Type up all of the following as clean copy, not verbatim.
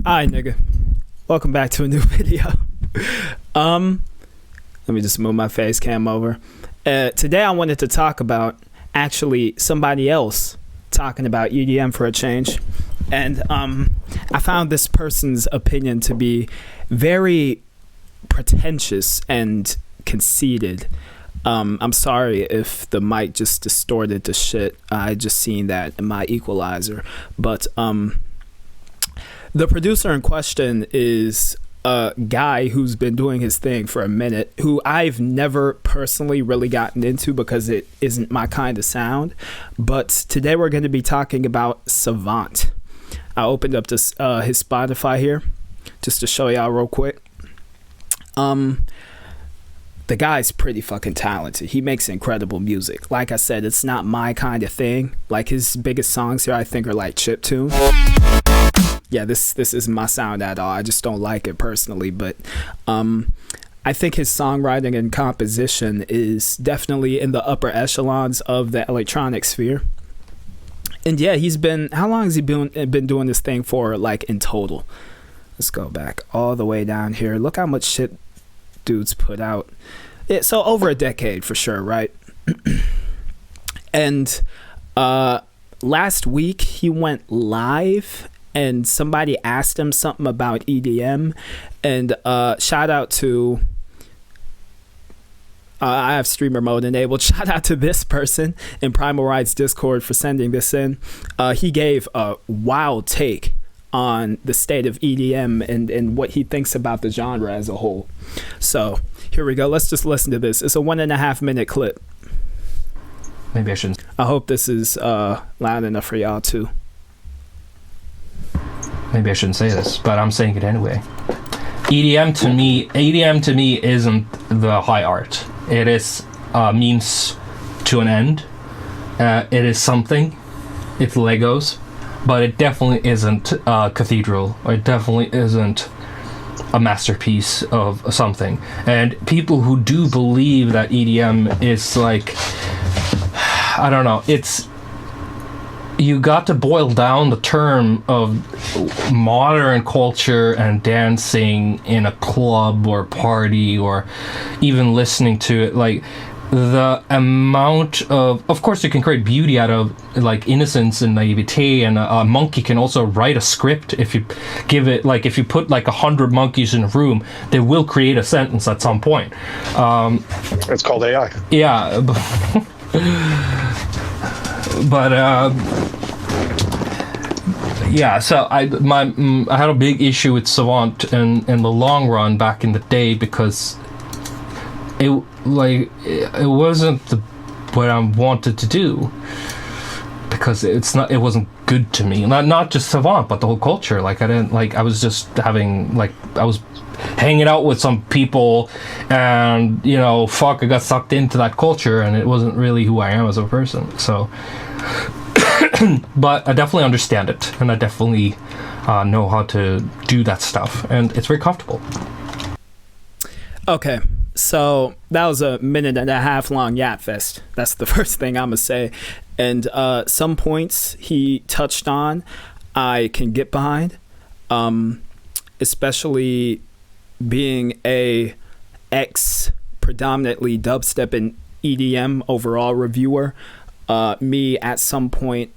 Alright, nigga. Welcome back to a new video. Let me just move my face cam over. Today I wanted to talk about actually somebody else talking about EDM for a change. And I found this person's opinion to be very pretentious and conceited. I'm sorry if the mic just distorted the shit. I just seen that in my equalizer. But the producer in question is a guy who's been doing his thing for a minute, who I've never personally really gotten into because it isn't my kind of sound. But today we're going to be talking about Savant. I opened up this his Spotify here just to show y'all real quick. The guy's pretty fucking talented. He makes incredible music. Like I said, it's not my kind of thing. Like his biggest songs here, I think, are like chiptune. Yeah, this isn't my sound at all. I just don't like it personally. But I think his songwriting and composition is definitely in the upper echelons of the electronic sphere. And yeah, how long has he been doing this thing for, like, in total? Let's go back all the way down here. Look how much shit dudes put out. So over a decade for sure, right? And last week he went live and somebody asked him something about EDM, and shout out to I have streamer mode enabled. Shout out to this person in Primal Rights Discord for sending this in. He gave a wild take on the state of EDM and what he thinks about the genre as a whole. So here we go. Let's just listen to this. It's a 1.5 minute clip. Maybe I shouldn't. I hope this is loud enough for y'all too. Maybe I shouldn't say this, but I'm saying it anyway. EDM to me isn't the high art. It is a means to an end. It is something. It's Legos. But it definitely isn't a cathedral, or it definitely isn't a masterpiece of something. And people who do believe that EDM is like, I don't know, you got to boil down the term of modern culture and dancing in a club or party or even listening to it, like the amount of course you can create beauty out of like innocence and naivete, and a monkey can also write a script if you give it, like if you put like 100 monkeys in a room, they will create a sentence at some point. It's called AI. Yeah. But yeah, so I had a big issue with Savant in the long run back in the day, because it wasn't what I wanted to do, because it wasn't good to me. Not just Savant, but the whole culture. Like I was just having, like, I was hanging out with some people, and I got sucked into that culture, and it wasn't really who I am as a person. So but I definitely understand it, and I definitely know how to do that stuff, and it's very comfortable. Okay, so that was a 1.5 minute long yap fest. That's the first thing I'm gonna say. And some points he touched on I can get behind, especially being a predominantly dubstep and EDM overall reviewer. Me at some point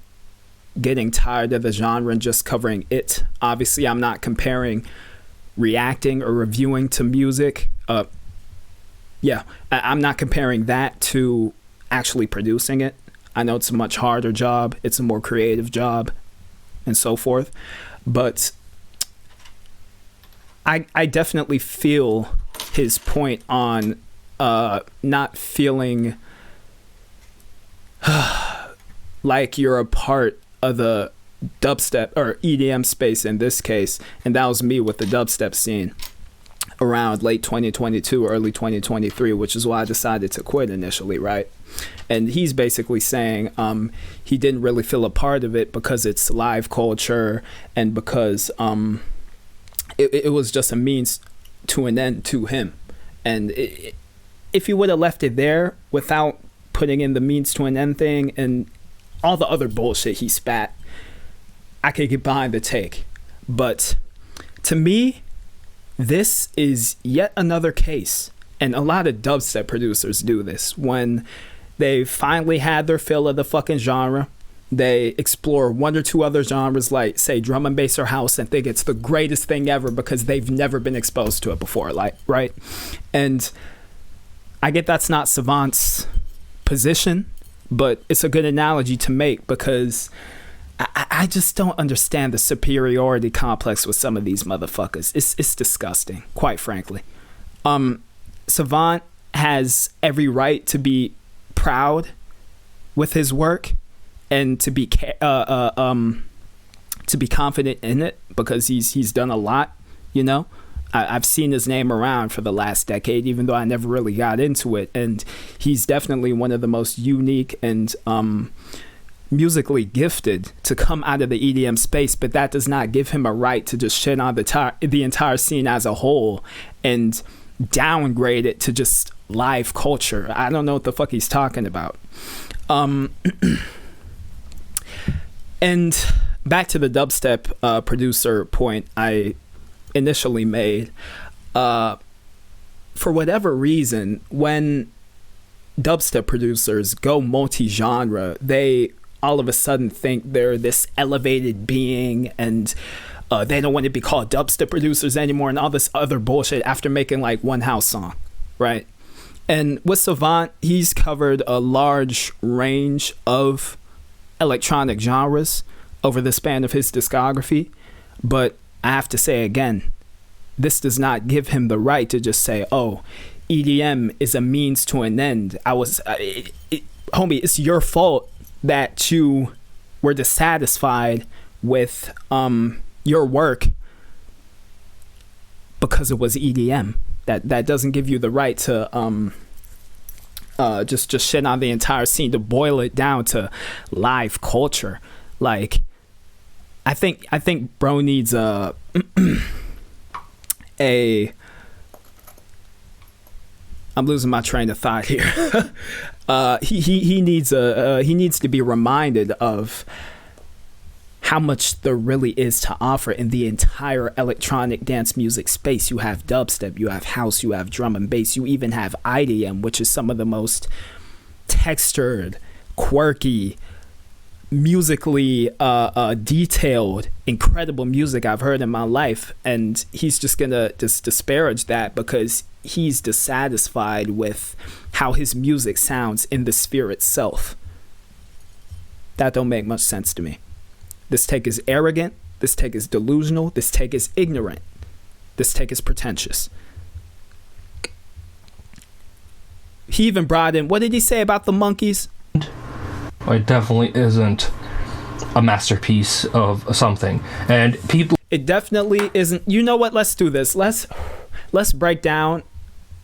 getting tired of the genre and just covering it. Obviously I'm not comparing reacting or reviewing to music. I'm not comparing that to actually producing it. I know it's a much harder job, it's a more creative job, and so forth. But I definitely feel his point on not feeling like you're a part of the dubstep or EDM space in this case, and that was me with the dubstep scene around late 2022, early 2023, which is why I decided to quit initially, right? And he's basically saying he didn't really feel a part of it because it's live culture, and because it was just a means to an end to him. And if he would have left it there without putting in the means to an end thing and all the other bullshit he spat, I could get behind the take. But To me, this is yet another case, and a lot of dubstep producers do this. When they finally had their fill of the fucking genre, they explore one or two other genres like, say, drum and bass or house, and think it's the greatest thing ever because they've never been exposed to it before, like, right? And I get that's not Savant's position, but it's a good analogy to make because I just don't understand the superiority complex with some of these motherfuckers. It's disgusting, quite frankly. Savant has every right to be proud with his work and to be confident in it because he's done a lot, you know. I've seen his name around for the last decade, even though I never really got into it, and he's definitely one of the most unique and musically gifted to come out of the EDM space, but that does not give him a right to just shit on the entire scene as a whole and downgrade it to just live culture. I don't know what the fuck he's talking about. And back to the dubstep producer point I initially made. For whatever reason, when dubstep producers go multi-genre, they all of a sudden think they're this elevated being and they don't want to be called dubstep producers anymore and all this other bullshit after making like one house song, right? And with Savant, he's covered a large range of electronic genres over the span of his discography, but I have to say again, this does not give him the right to just say, oh, EDM is a means to an end. Homie, it's your fault that you were dissatisfied with your work because it was EDM. That doesn't give you the right to just shit on the entire scene, to boil it down to live culture. Like, I think bro needs a I'm losing my train of thought here. He needs to be reminded of how much there really is to offer in the entire electronic dance music space. You have dubstep, you have house, you have drum and bass, you even have IDM, which is some of the most textured, quirky, musically detailed, incredible music I've heard in my life. And he's just gonna just disparage that because he's dissatisfied with how his music sounds in the sphere itself. That don't make much sense to me. This take is arrogant, this take is delusional, this take is ignorant, this take is pretentious. He even brought in, what did he say about the monkeys? It definitely isn't a masterpiece of something. And people... It definitely isn't. You know what? Let's do this. Let's break down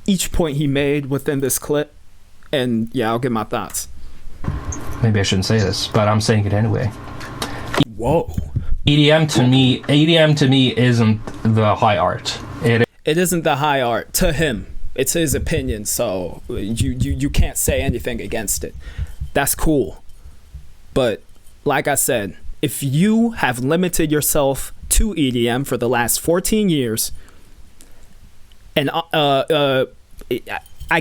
each point he made within this clip. And yeah, I'll give my thoughts. Maybe I shouldn't say this, but I'm saying it anyway. Whoa. EDM to me isn't the high art. It isn't the high art to him. It's his opinion, so you can't say anything against it. That's cool. But like I said, if you have limited yourself to EDM for the last 14 years, and I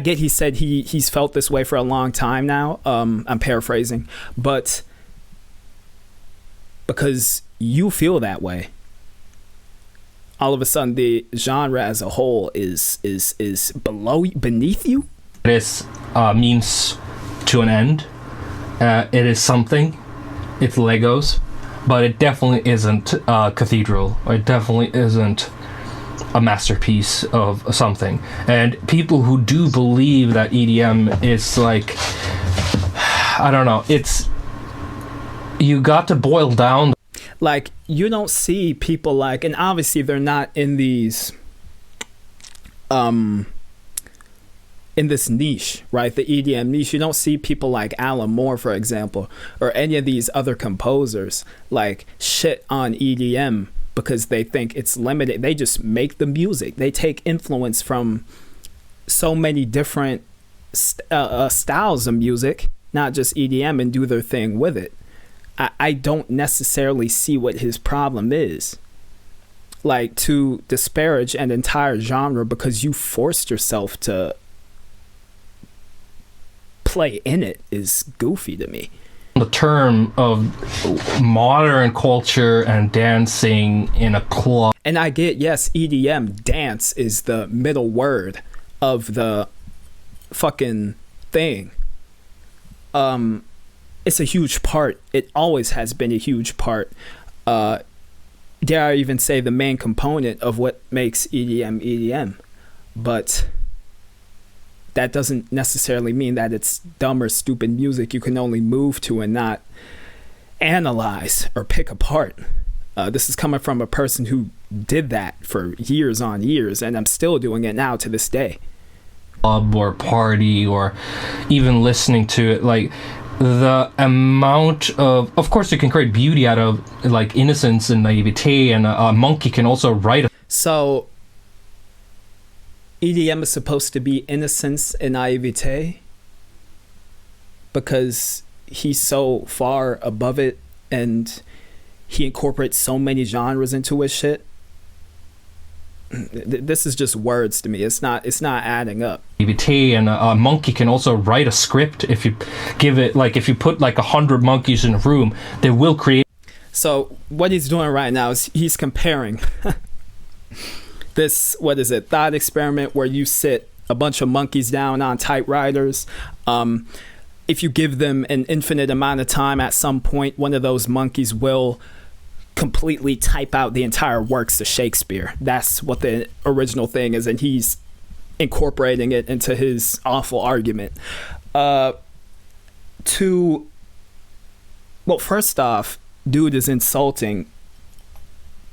get he said he's felt this way for a long time now. I'm paraphrasing, but because you feel that way, all of a sudden the genre as a whole is beneath you. It is a means to an end. It is something. It's Legos, but it definitely isn't a cathedral, or it definitely isn't a masterpiece of something. And people who do believe that EDM is like, I don't know, it's, you got to boil down. Like, you don't see people like, and obviously they're not in these in this niche, right? The EDM niche. You don't see people like Alan Moore, for example, or any of these other composers like shit on EDM because they think it's limited. They just make the music. They take influence from so many different styles of music, not just EDM, and do their thing with it. I don't necessarily see what his problem is. like to disparage an entire genre because you forced yourself to play in it is goofy to me. The term of modern culture and dancing in a club. And I get, yes, EDM, dance is the middle word of the fucking thing. It's a huge part. It always has been a huge part. Dare I even say the main component of what makes EDM EDM. But that doesn't necessarily mean that it's dumb or stupid music you can only move to and not analyze or pick apart. This is coming from a person who did that for years on years, and I'm still doing it now to this day. Club or party or even listening to it, like the amount of course you can create beauty out of like innocence and naivete, and a monkey can also write. So EDM is supposed to be innocence and naivete because he's so far above it and he incorporates so many genres into his shit. This is just words to me. It's not adding up. And a monkey can also write a script if you give it, like if you put like 100 monkeys in a room, they will create. So what he's doing right now is he's comparing this, what is it, thought experiment where you sit a bunch of monkeys down on typewriters. If you give them an infinite amount of time, at some point one of those monkeys will completely type out the entire works of Shakespeare. That's what the original thing is, and he's incorporating it into his awful argument. Well, first off, dude is insulting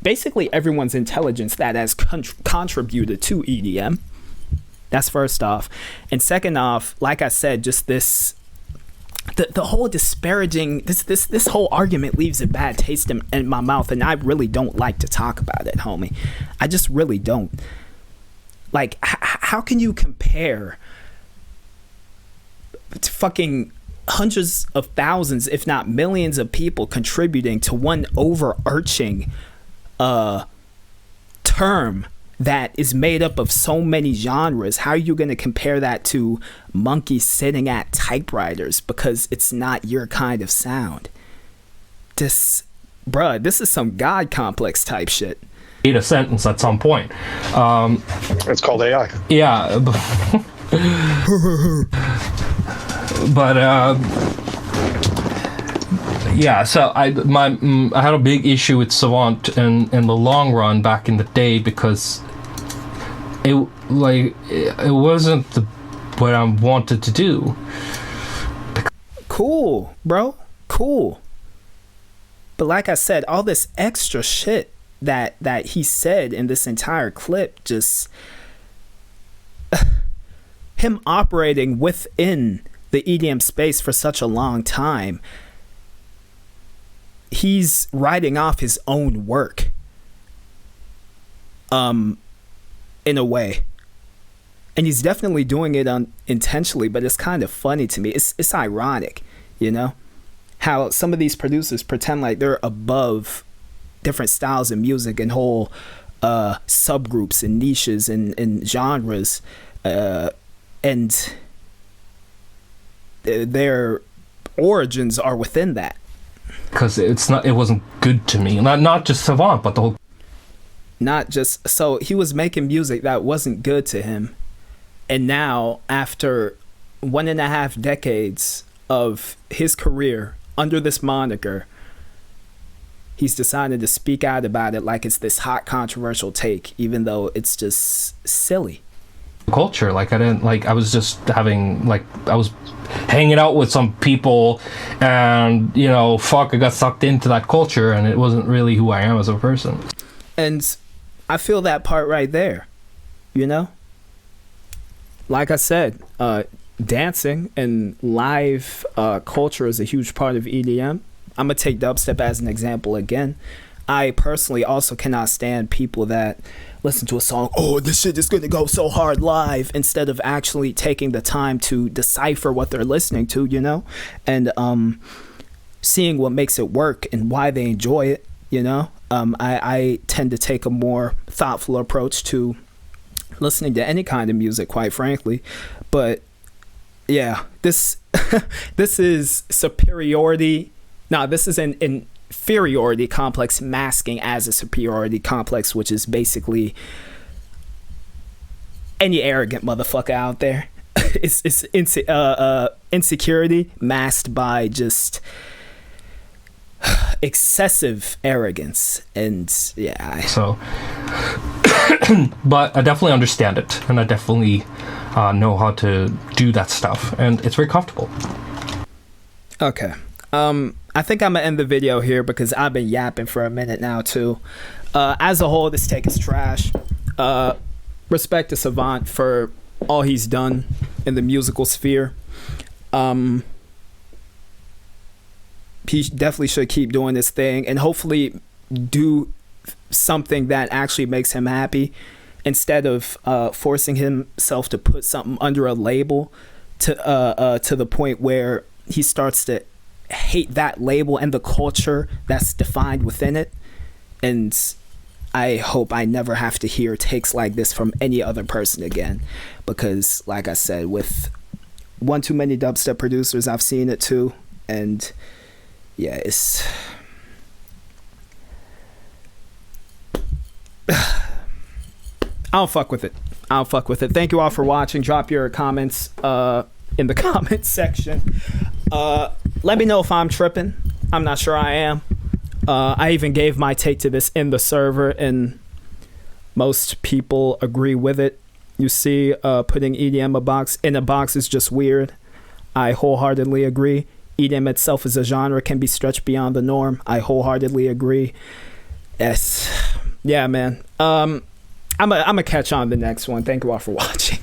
basically everyone's intelligence that has contributed to EDM. That's first off. And second off, like I said, just this the whole disparaging, this whole argument leaves a bad taste in my mouth, and I really don't like to talk about it, homie. I just really don't. Like, how can you compare fucking hundreds of thousands, if not millions of people contributing to one overarching term that is made up of so many genres? How are you going to compare that to monkeys sitting at typewriters because it's not your kind of sound? This is some God complex type shit. Read a sentence at some point. It's called AI. Yeah. But yeah, so I had a big issue with Savant in the long run back in the day because it wasn't what I wanted to do. Cool, bro. Cool. But like I said, all this extra shit that he said in this entire clip, just him operating within the EDM space for such a long time, he's writing off his own work in a way, and he's definitely doing it unintentionally, but it's kind of funny to me. It's ironic, you know, how some of these producers pretend like they're above different styles of music and whole subgroups and niches and genres, and their origins are within that. Because it wasn't good to me. Not just Savant, but the whole. Not just, so he was making music that wasn't good to him, and now after 1.5 decades of his career under this moniker, he's decided to speak out about it like it's this hot controversial take, even though it's just silly. Culture, like I was just having, like, I was hanging out with some people, and I got sucked into that culture, and it wasn't really who I am as a person. And I feel that part right there, like I said, dancing and live culture is a huge part of EDM. I'm gonna take dubstep as an example again. I personally also cannot stand people that listen to a song, oh, this shit is gonna go so hard live, instead of actually taking the time to decipher what they're listening to, and seeing what makes it work and why they enjoy it, I tend to take a more thoughtful approach to listening to any kind of music, quite frankly. But yeah, this this is superiority. No, this is an inferiority complex masking as a superiority complex, which is basically any arrogant motherfucker out there. It's insecurity masked by just excessive arrogance. And yeah. So, but I definitely understand it, and I definitely know how to do that stuff, and it's very comfortable. Okay. I think I'm gonna end the video here because I've been yapping for a minute now too. As a whole, this take is trash. Respect to Savant for all he's done in the musical sphere. He definitely should keep doing this thing and hopefully do something that actually makes him happy instead of forcing himself to put something under a label to the point where he starts to hate that label and the culture that's defined within it. And I hope I never have to hear takes like this from any other person again, because like I said, with one too many dubstep producers, I've seen it too. And yeah, it's I don't fuck with it. Thank you all for watching. Drop your comments in the comments section. Let me know if I'm tripping. I'm not sure I am. I even gave my take to this in the server, and most people agree with it. You see, putting EDM in a box is just weird. I wholeheartedly agree. EDM itself as a genre can be stretched beyond the norm. I wholeheartedly agree. Yes. Yeah, man. I'm gonna catch on the next one. Thank you all for watching.